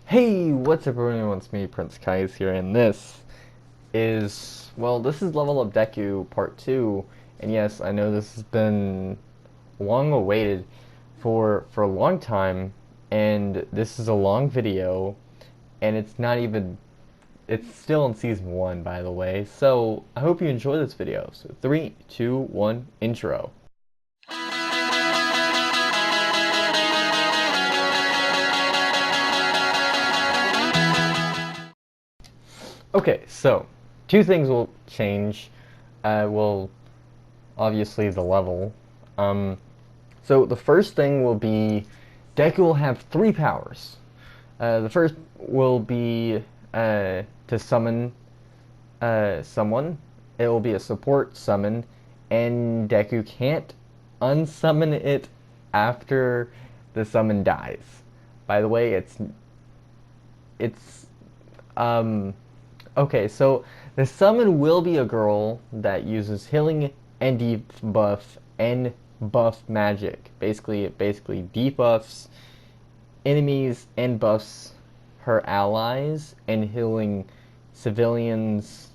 Hey, what's up everyone, it's me, Prince Caius here, and this is Level Up Deku Part 2, and yes, I know this has been long awaited for a long time, and this is a long video, and it's still in Season 1, by the way, so I hope you enjoy this video. So 3, 2, 1, intro. Okay, so two things will change. Well, obviously the level. Um, so the first thing will be Deku will have three powers. The first will be to summon someone. It will be a support summon, and Deku can't unsummon it after the summon dies. By the way, it's um okay, so the summon will be a girl that uses healing and debuff and buff magic. Basically, it basically debuffs enemies and buffs her allies and healing civilians.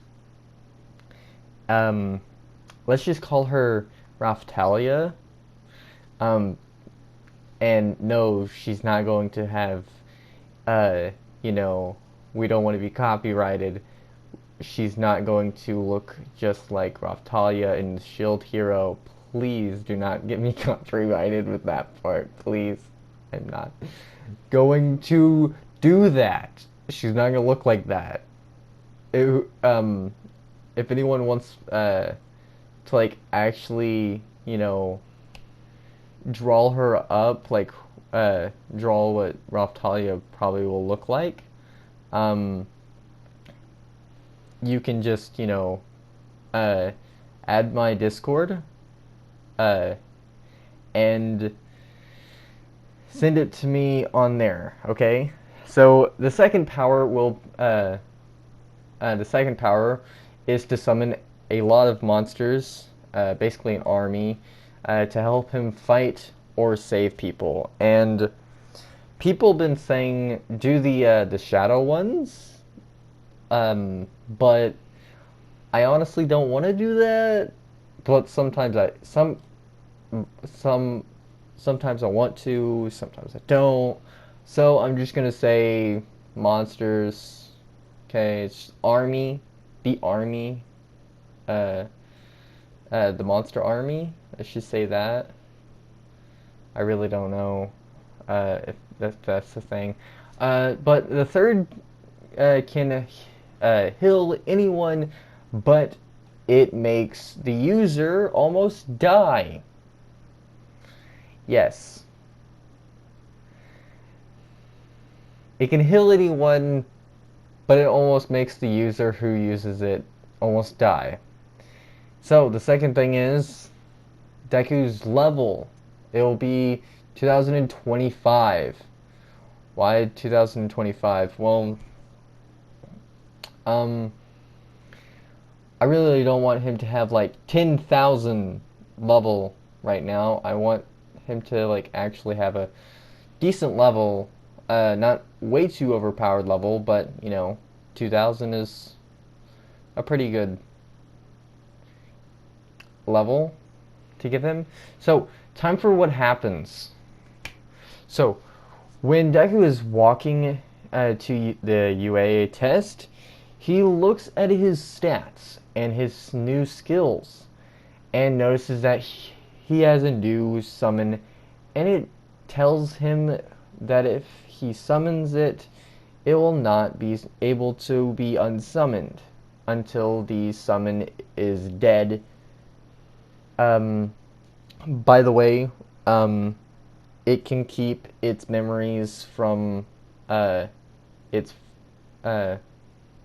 Um, let's just call her Raftalia. Um, and no, she's not going to have, uh, you know, we don't want to be copyrighted. She's not going to look just like Raftalia in Shield Hero. Please do not get me copyrighted with that part, please. I'm not going to do that. She's not gonna look like that. If anyone wants to like actually, draw her up, like draw what Raftalia probably will look like, um, you can just, uh, add my Discord, uh, and send it to me on there, okay? So the second power is to summon a lot of monsters, basically an army, to help him fight or save people. And people been saying do the shadow ones, but I honestly don't want to do that. But sometimes I want to, sometimes I don't. So I'm just gonna say monsters. Okay, it's army, the army, uh, the monster army. I should say that. I really don't know if that's the thing. But the third can heal anyone, but it makes the user almost die. Yes. It can heal anyone, but it almost makes the user who uses it almost die. So the second thing is Deku's level. It will be 2025. Why 2025? Well, I really don't want him to have like 10,000 level right now. I want him to like actually have a decent level, not way too overpowered level, but 2,000 is a pretty good level to give him. So, time for what happens. So, when Deku is walking to the UA test, he looks at his stats and his new skills and notices that he has a new summon, and it tells him that if he summons it, it will not be able to be unsummoned until the summon is dead. By the way, it can keep its memories from its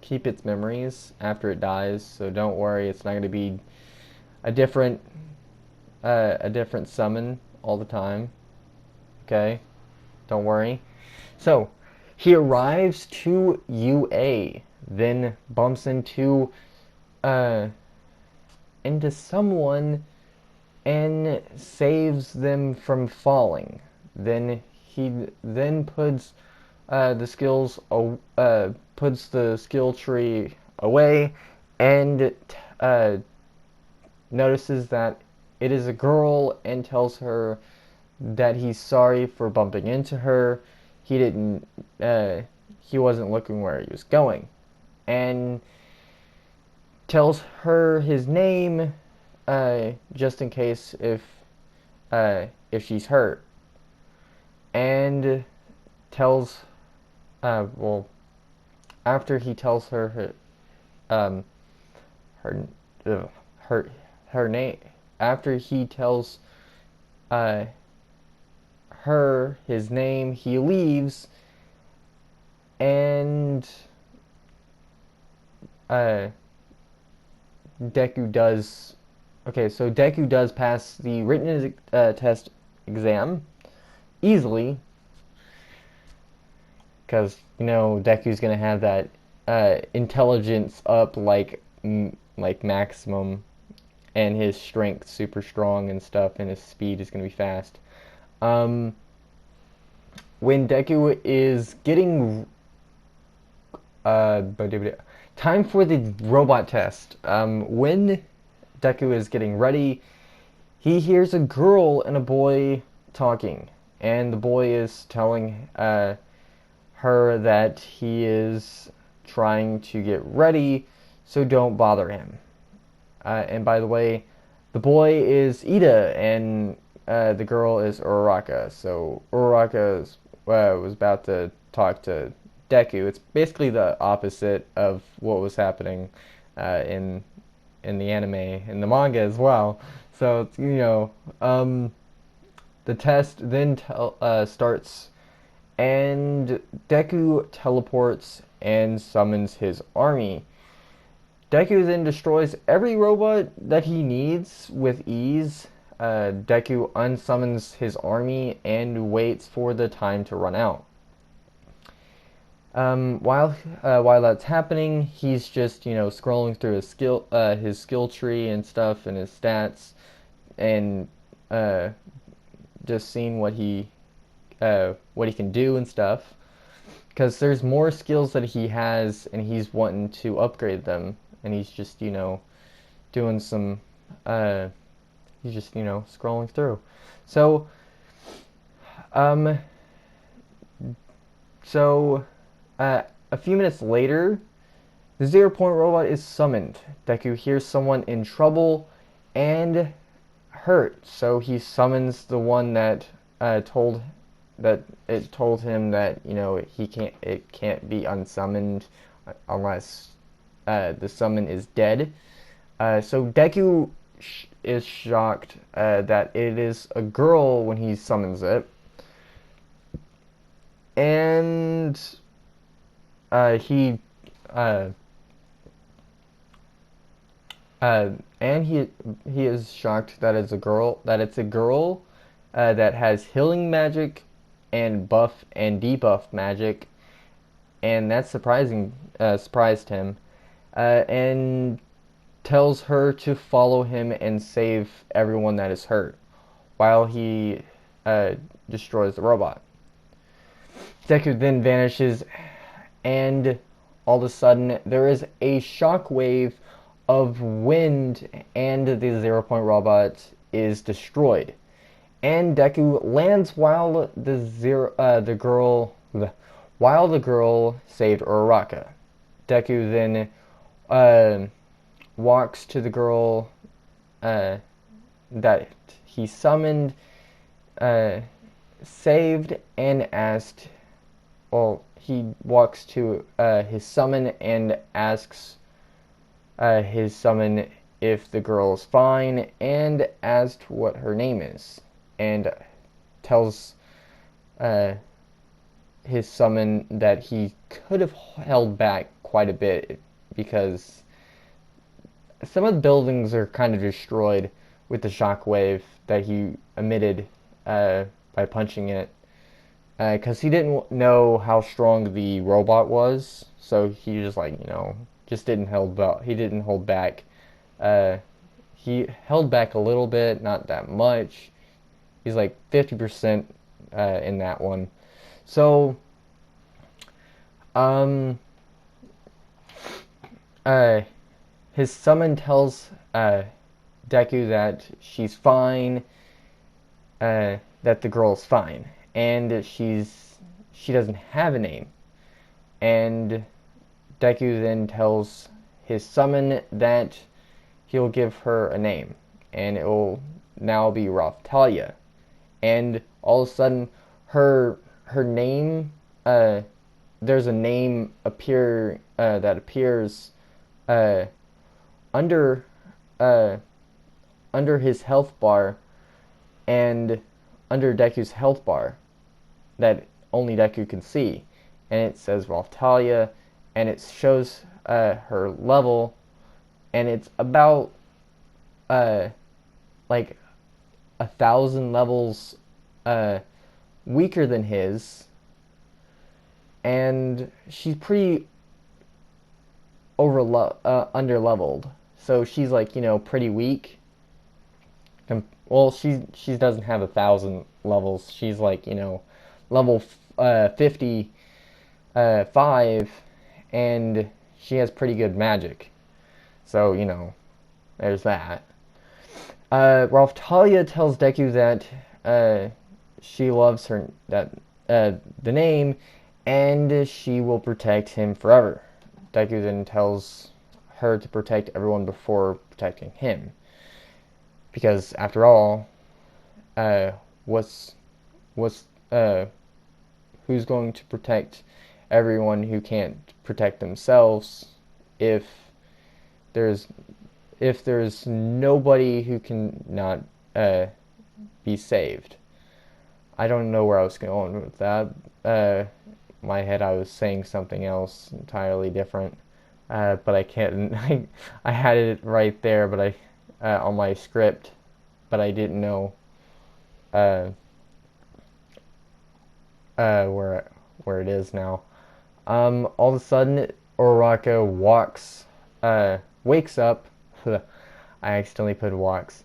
keep its memories after it dies. So don't worry, it's not going to be a different summon all the time. Okay, don't worry. So he arrives to UA, then bumps into someone and saves them from falling. Then he puts the skills, puts the skill tree away, and notices that it is a girl and tells her that he's sorry for bumping into her. He didn't. He wasn't looking where he was going, and tells her his name, just in case if she's hurt, and tells, well, after he tells her her her her name, after he tells her his name, he leaves, and Deku does. Okay, so Deku does pass the written test exam easily, because Deku's gonna have that intelligence up like maximum, and his strength super strong and stuff, and his speed is gonna be fast. When Deku is getting time for the robot test. When Deku is getting ready, he hears a girl and a boy talking, and the boy is telling her that he is trying to get ready, so don't bother him. And by the way, the boy is Ida, and the girl is Uraraka. So Uraraka was about to talk to Deku. It's basically the opposite of what was happening in the anime, in the manga as well. So the test then starts, and Deku teleports and summons his army. Deku then destroys every robot that he needs with ease. Deku unsummons his army and waits for the time to run out. While that's happening, he's just scrolling through his skill tree and stuff, and his stats, and just seeing what he can do and stuff. Because there's more skills that he has, and he's wanting to upgrade them, and he's just doing some he's just scrolling through. So a few minutes later, the 0 Point robot is summoned. Deku hears someone in trouble and hurt, so he summons the one that told him that it can't be unsummoned unless the summon is dead. So Deku is shocked that it is a girl when he summons it, and he is shocked that it's a girl that has healing magic and buff and debuff magic, and that surprised him, and tells her to follow him and save everyone that is hurt while he destroys the robot. Deku then vanishes, and all of a sudden there is a shockwave of wind, and the 0 Point robot is destroyed. And Deku lands while the girl saved Uraraka. Deku then walks to the girl that he summoned, saved, and asked. Well, he walks to his summon and asks his summon if the girl is fine, and asked what her name is, and tells his summon that he could have held back quite a bit because some of the buildings are kind of destroyed with the shockwave that he emitted by punching it, because he didn't know how strong the robot was, so he just just didn't hold back. He held back a little bit, not that much. He's like 50% in that one. So Um, uh, his summon tells Deku that she's fine, that the girl's fine, and she doesn't have a name. And Deku then tells his summon that he'll give her a name, and it will now be Raphtalia. And all of a sudden, her name, there's a name that appears uh, under uh, under his health bar and under Deku's health bar that only Deku can see, and it says Raphtalia, and it shows her level, and it's about like 1,000 levels weaker than his, and she's pretty under-leveled. So she's like, pretty weak. Well, she doesn't have 1,000 levels. She's like, level 55, and she has pretty good magic. So, there's that. Raphtalia tells Deku that she loves the name, and she will protect him forever. Deku then tells her to protect everyone before protecting him, because after all, who's going to protect everyone who can't protect themselves if there's nobody who can not be saved? I don't know where I was going with that. My head, I was saying something else entirely different, but I can't. I had it right there, but on my script, but I didn't know where it is now. All of a sudden, Uraraka wakes up. I accidentally put walks.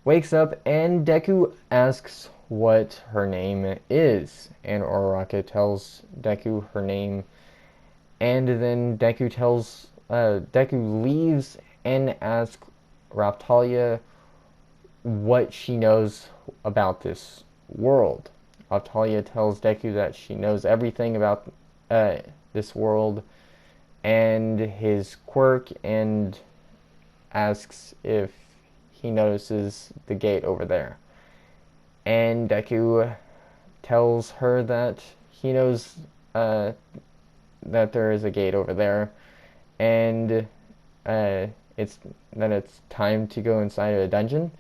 Wakes up, and Deku asks what her name is, and Uraraka tells Deku her name, and then Deku leaves and asks Raphtalia what she knows about this world. Raphtalia tells Deku that she knows everything about this world and his quirk, and asks if he notices the gate over there. And Deku tells her that he knows that there is a gate over there, and it's time to go inside a dungeon.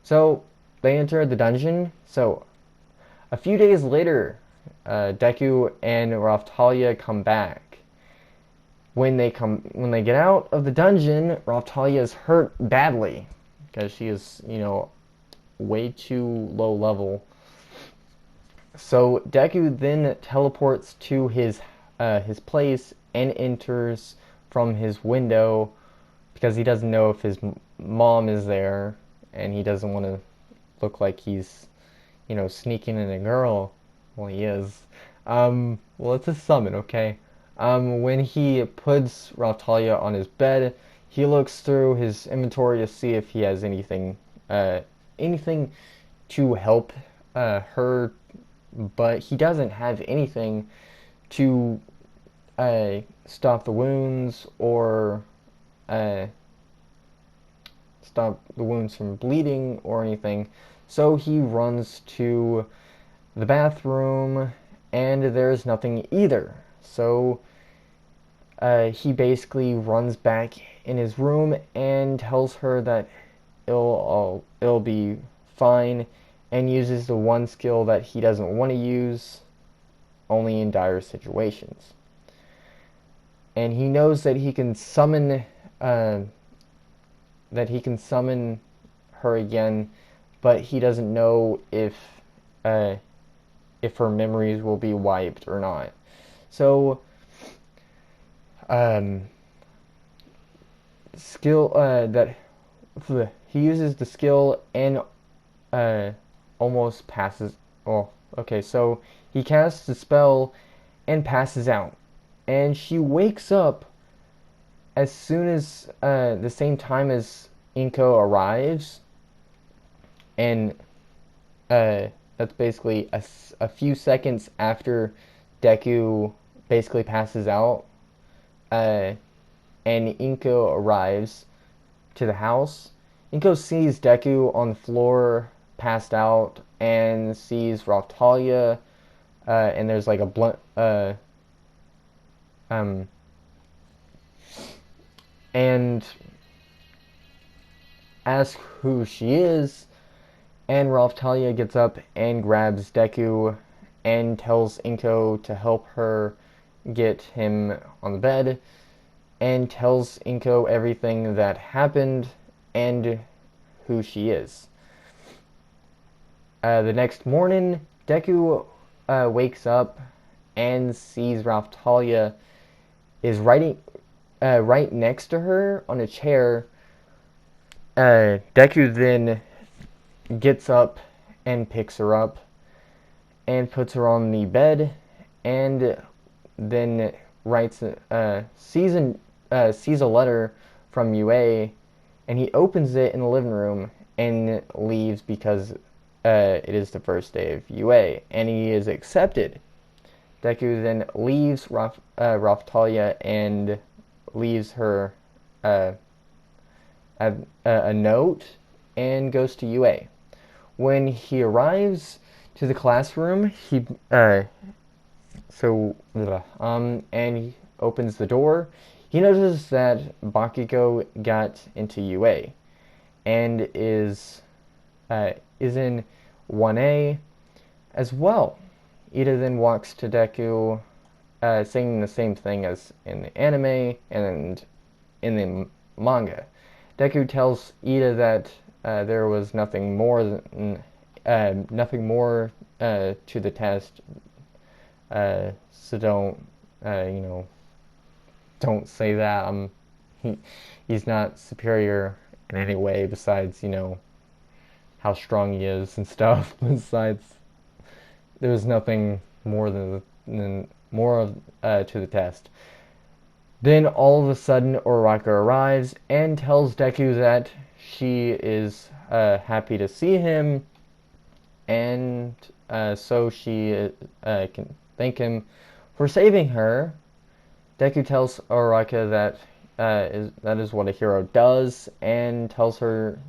So they enter the dungeon. So a few days later, Deku and Raphtalia come back. When they get out of the dungeon, Raphtalia is hurt badly because she is, way too low level. So Deku then teleports to his place and enters from his window because he doesn't know if his mom is there, and he doesn't want to look like he's, sneaking in a girl. Well, he is. Well, it's a summon, okay? When he puts Raphtalia on his bed, he looks through his inventory to see if he has anything to help her, but he doesn't have anything to stop the wounds or stop the wounds from bleeding or anything. So he runs to the bathroom, and there's nothing either. So he basically runs back in his room and tells her that it'll be fine, and uses the one skill that he doesn't want to use only in dire situations. And he knows that he can summon her again, but he doesn't know if her memories will be wiped or not. So skill that he uses the skill and almost passes. Oh, okay. So he casts the spell and passes out. and she wakes up as soon as the same time as Inko arrives, and that's basically a few seconds after Deku basically passes out, and Inko arrives to the house. Inko sees Deku on the floor, passed out, and sees Raftalia, and there's like a blunt, and asks who she is, and Raftalia gets up and grabs Deku and tells Inko to help her get him on the bed, and tells Inko everything that happened and who she is. The next morning, Deku wakes up and sees Raftalia is right next to her on a chair. Deku then gets up and picks her up and puts her on the bed, and then sees a letter from UA, and he opens it in the living room and leaves because it is the first day of UA, and he is accepted. Deku then leaves Raftalia and leaves her a note and goes to UA. When he arrives to the classroom, and he opens the door. He notices that Bakugo got into UA and is in 1A as well. Ida then walks to Deku, saying the same thing as in the anime and in the manga. Deku tells Ida that there was nothing more to the test, so don't say that. He's not superior in any way besides, how strong he is and stuff. Besides, there was nothing more to the test. Then all of a sudden, Uraraka arrives and tells Deku that she is happy to see him, and so she can thank him for saving her. Deku tells Uraraka that is what a hero does, and tells her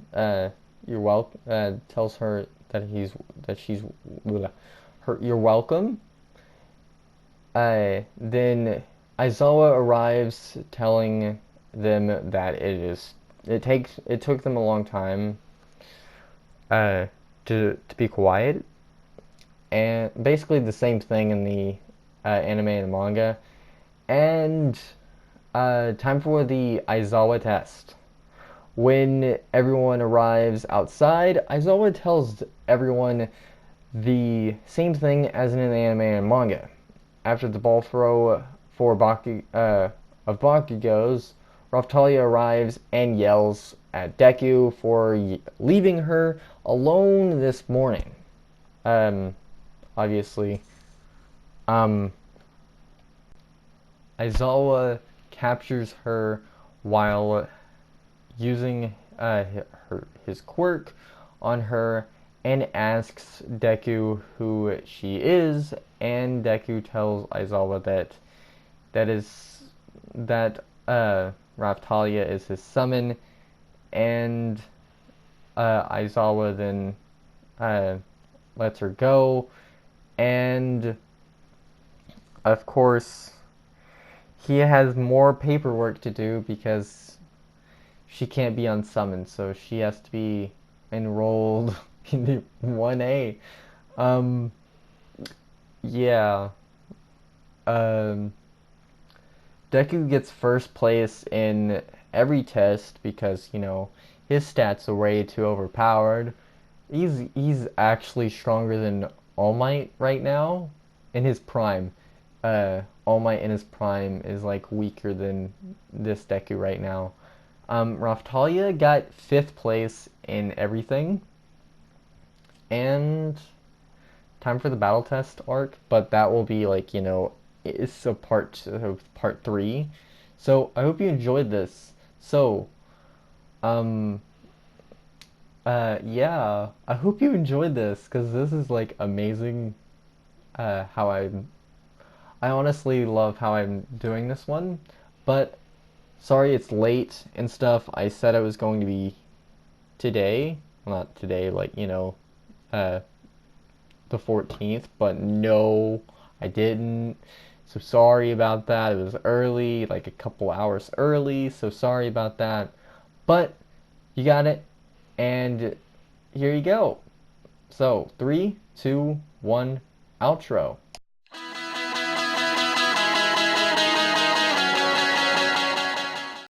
you're welcome. Tells her that you're welcome. Then Aizawa arrives, telling them that it took them a long time to be quiet, and basically the same thing in the anime and manga. And time for the Aizawa test. When everyone arrives outside, Aizawa tells everyone the same thing as in the anime and manga. After the ball throw for Bakugo's, Raftalia arrives and yells at Deku for leaving her alone this morning. Obviously, Aizawa captures her while using his quirk on her, and asks Deku who she is, and Deku tells Aizawa that Raftalia is his summon, and Aizawa then lets her go, and of course he has more paperwork to do because she can't be unsummoned, so she has to be enrolled in the 1A. Yeah. Deku gets first place in every test because, his stats are way too overpowered. He's actually stronger than All Might right now in his prime. All Might in his prime is like weaker than this Deku right now. Raftalia got 5th place in everything. And time for the battle test arc, but that will be like, in is a part 3. So I hope you enjoyed this. So um yeah, I hope you enjoyed this because this is like amazing. How I honestly love how I'm doing this one, but sorry it's late and stuff. I said I was going to be today, well, not today, like uh, the 14th, but no, I didn't. So sorry about that. It was early, like a couple hours early. So sorry about that, but you got it, and here you go. So 3, 2, 1, outro.